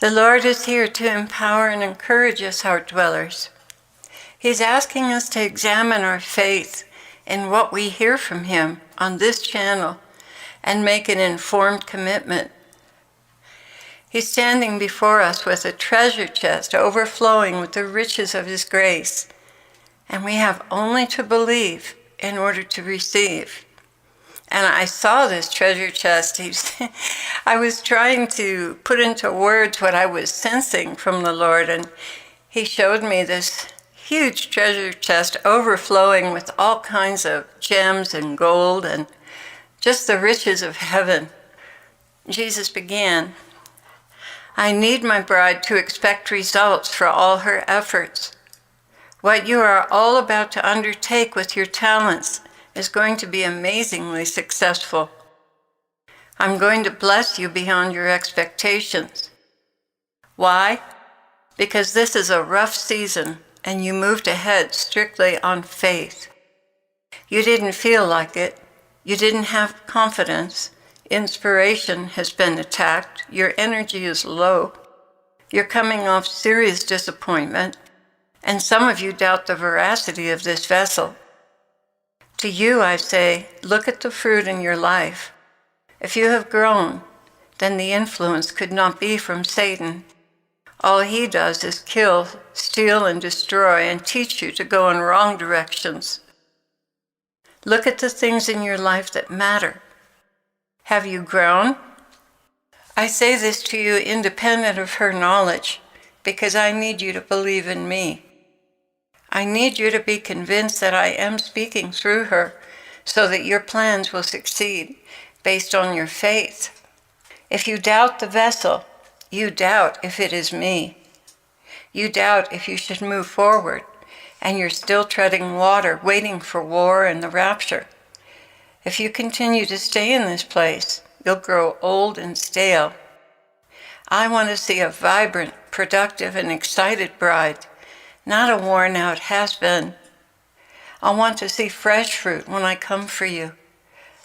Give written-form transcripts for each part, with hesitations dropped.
The Lord is here to empower and encourage us, heart dwellers. He's asking us to examine our faith in what we hear from Him on this channel and make an informed commitment. He's standing before us with a treasure chest overflowing with the riches of His grace, and we have only to believe in order to receive. And I saw this treasure chest. I was trying to put into words what I was sensing from the Lord, and He showed me this huge treasure chest overflowing with all kinds of gems and gold and just the riches of heaven. Jesus began, "I need my bride to expect results for all her efforts. What you are all about to undertake with your talents is going to be amazingly successful. I'm going to bless you beyond your expectations. Why? Because this is a rough season and you moved ahead strictly on faith. You didn't feel like it. You didn't have confidence. Inspiration has been attacked. Your energy is low. You're coming off serious disappointment, and some of you doubt the veracity of this vessel. To you, I say, look at the fruit in your life. If you have grown, then the influence could not be from Satan. All he does is kill, steal, and destroy, and teach you to go in wrong directions. Look at the things in your life that matter. Have you grown? I say this to you independent of her knowledge, because I need you to believe in me. I need you to be convinced that I am speaking through her so that your plans will succeed based on your faith. If you doubt the vessel, you doubt if it is me. You doubt if you should move forward, and you're still treading water, waiting for war and the rapture. If you continue to stay in this place, you'll grow old and stale. I want to see a vibrant, productive, and excited bride, not a worn-out has-been. I want to see fresh fruit when I come for you,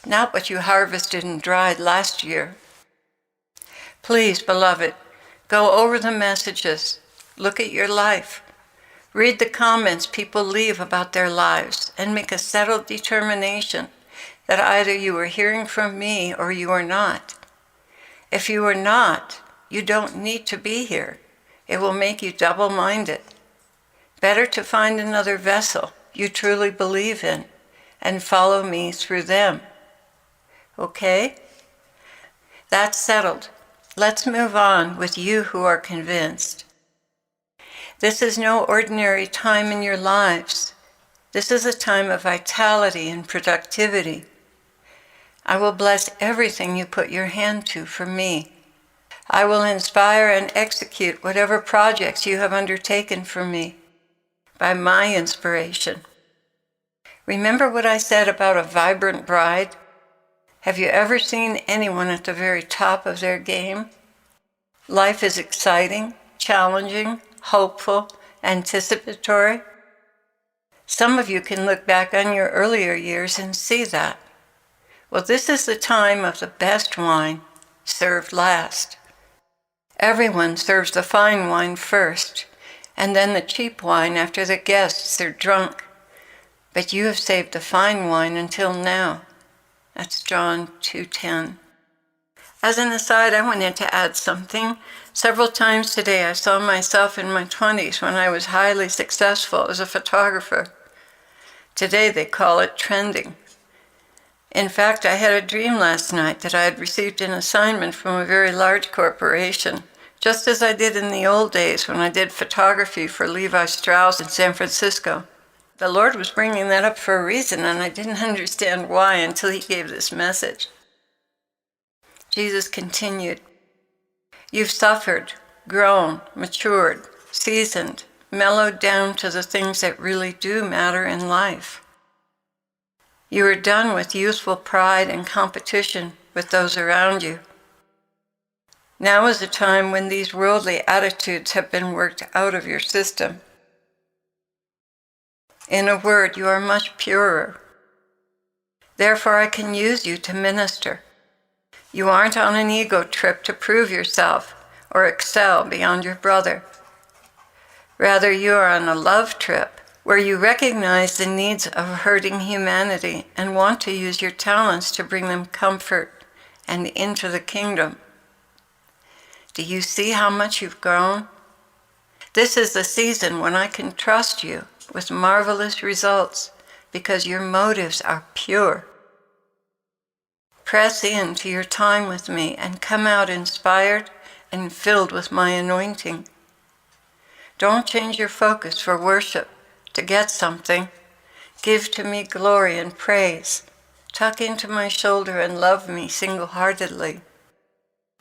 not what you harvested and dried last year. Please, beloved, go over the messages, look at your life, read the comments people leave about their lives, and make a settled determination that either you are hearing from me or you are not. If you are not, you don't need to be here. It will make you double-minded. Better to find another vessel you truly believe in and follow me through them. Okay? That's settled. Let's move on with you who are convinced. This is no ordinary time in your lives. This is a time of vitality and productivity. I will bless everything you put your hand to for me. I will inspire and execute whatever projects you have undertaken for me by my inspiration. Remember what I said about a vibrant bride? Have you ever seen anyone at the very top of their game? Life is exciting, challenging, hopeful, anticipatory. Some of you can look back on your earlier years and see that. Well, this is the time of the best wine, served last. Everyone serves the fine wine first, and then the cheap wine after the guests are drunk. But you have saved the fine wine until now. That's John 2:10. As an aside, I wanted to add something. Several times today I saw myself in my 20s when I was highly successful as a photographer. Today they call it trending. In fact, I had a dream last night that I had received an assignment from a very large corporation, just as I did in the old days when I did photography for Levi Strauss in San Francisco. The Lord was bringing that up for a reason, and I didn't understand why until He gave this message. Jesus continued, "You've suffered, grown, matured, seasoned, mellowed down to the things that really do matter in life. You are done with youthful pride and competition with those around you. Now is a time when these worldly attitudes have been worked out of your system. In a word, you are much purer. Therefore, I can use you to minister. You aren't on an ego trip to prove yourself or excel beyond your brother. Rather, you are on a love trip where you recognize the needs of hurting humanity and want to use your talents to bring them comfort and into the kingdom. Do you see how much you've grown? This is the season when I can trust you with marvelous results because your motives are pure. Press into your time with me and come out inspired and filled with my anointing. Don't change your focus for worship to get something. Give to me glory and praise. Tuck into my shoulder and love me single-heartedly.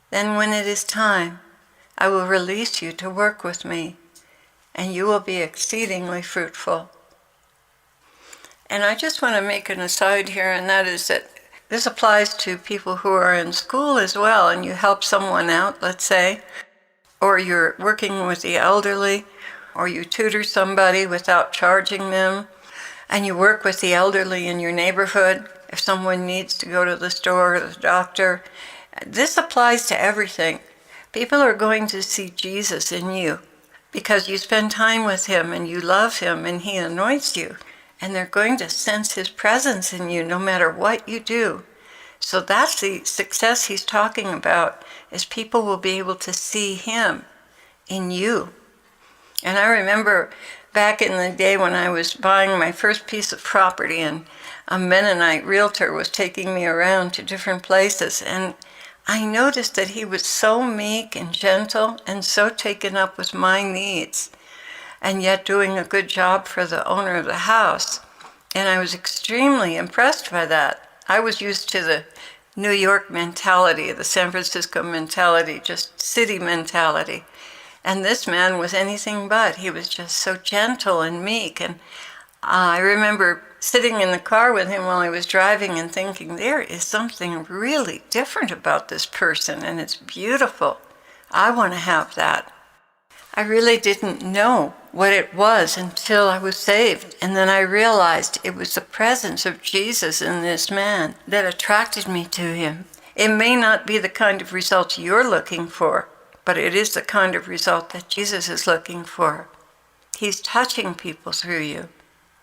Then when it is time, I will release you to work with me, and you will be exceedingly fruitful. And I just want to make an aside here, and that is that this applies to people who are in school as well, and you help someone out, let's say, or you're working with the elderly, or you tutor somebody without charging them, and you work with the elderly in your neighborhood if someone needs to go to the store or the doctor. This applies to everything. People are going to see Jesus in you because you spend time with him and you love him and he anoints you, and they're going to sense his presence in you no matter what you do. So that's the success he's talking about, is people will be able to see him in you. And I remember back in the day when I was buying my first piece of property, and a Mennonite realtor was taking me around to different places, and I noticed that he was so meek and gentle and so taken up with my needs, and yet doing a good job for the owner of the house. And I was extremely impressed by that. I was used to the New York mentality, the San Francisco mentality, just city mentality. And this man was anything but. He was just so gentle and meek. And I remember sitting in the car with him while I was driving and thinking, there is something really different about this person, and it's beautiful. I want to have that. I really didn't know what it was until I was saved, and then I realized it was the presence of Jesus in this man that attracted me to him. It may not be the kind of result you're looking for, but it is the kind of result that Jesus is looking for. He's touching people through you.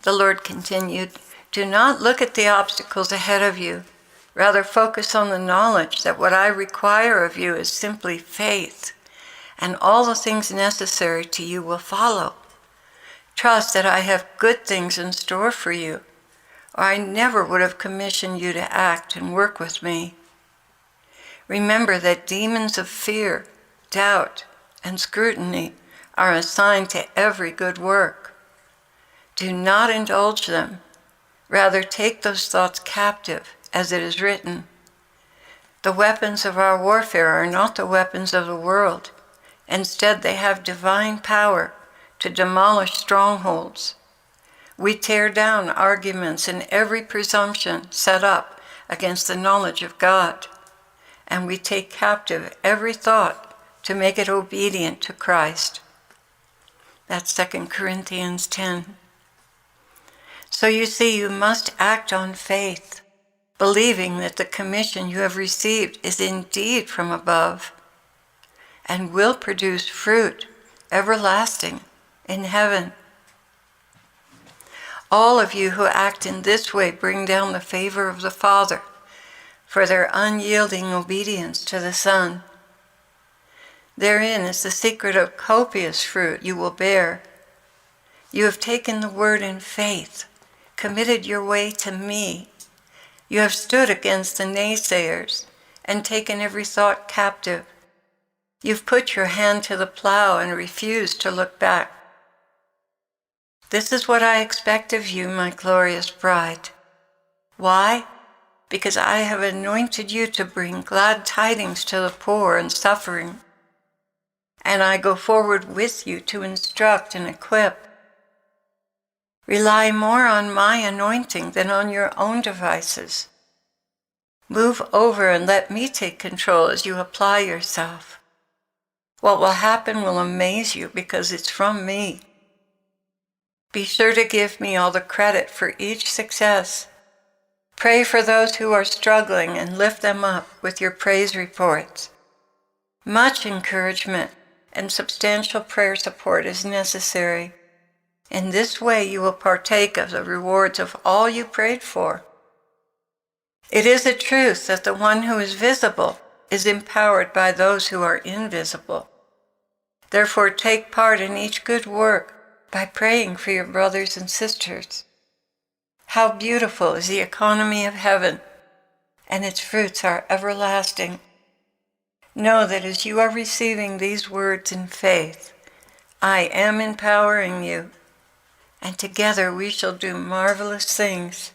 The Lord continued, do not look at the obstacles ahead of you. Rather focus on the knowledge that what I require of you is simply faith, and all the things necessary to you will follow. Trust that I have good things in store for you, or I never would have commissioned you to act and work with me. Remember that demons of fear, doubt, and scrutiny are assigned to every good work. Do not indulge them. Rather, take those thoughts captive, as it is written. The weapons of our warfare are not the weapons of the world. Instead, they have divine power to demolish strongholds. We tear down arguments and every presumption set up against the knowledge of God, and we take captive every thought to make it obedient to Christ. That's 2 Corinthians 10. So you see, you must act on faith, believing that the commission you have received is indeed from above and will produce fruit everlasting in heaven. All of you who act in this way bring down the favor of the Father for their unyielding obedience to the Son. Therein is the secret of copious fruit you will bear. You have taken the word in faith, committed your way to me. You have stood against the naysayers and taken every thought captive. You've put your hand to the plow and refused to look back. This is what I expect of you, my glorious bride. Why? Because I have anointed you to bring glad tidings to the poor and suffering. And I go forward with you to instruct and equip. Rely more on my anointing than on your own devices. Move over and let me take control as you apply yourself. What will happen will amaze you because it's from me. Be sure to give me all the credit for each success. Pray for those who are struggling and lift them up with your praise reports. Much encouragement and substantial prayer support is necessary. In this way, you will partake of the rewards of all you prayed for. It is a truth that the one who is visible is empowered by those who are invisible. Therefore, take part in each good work by praying for your brothers and sisters. How beautiful is the economy of heaven, and its fruits are everlasting. Know that as you are receiving these words in faith, I am empowering you, and together we shall do marvelous things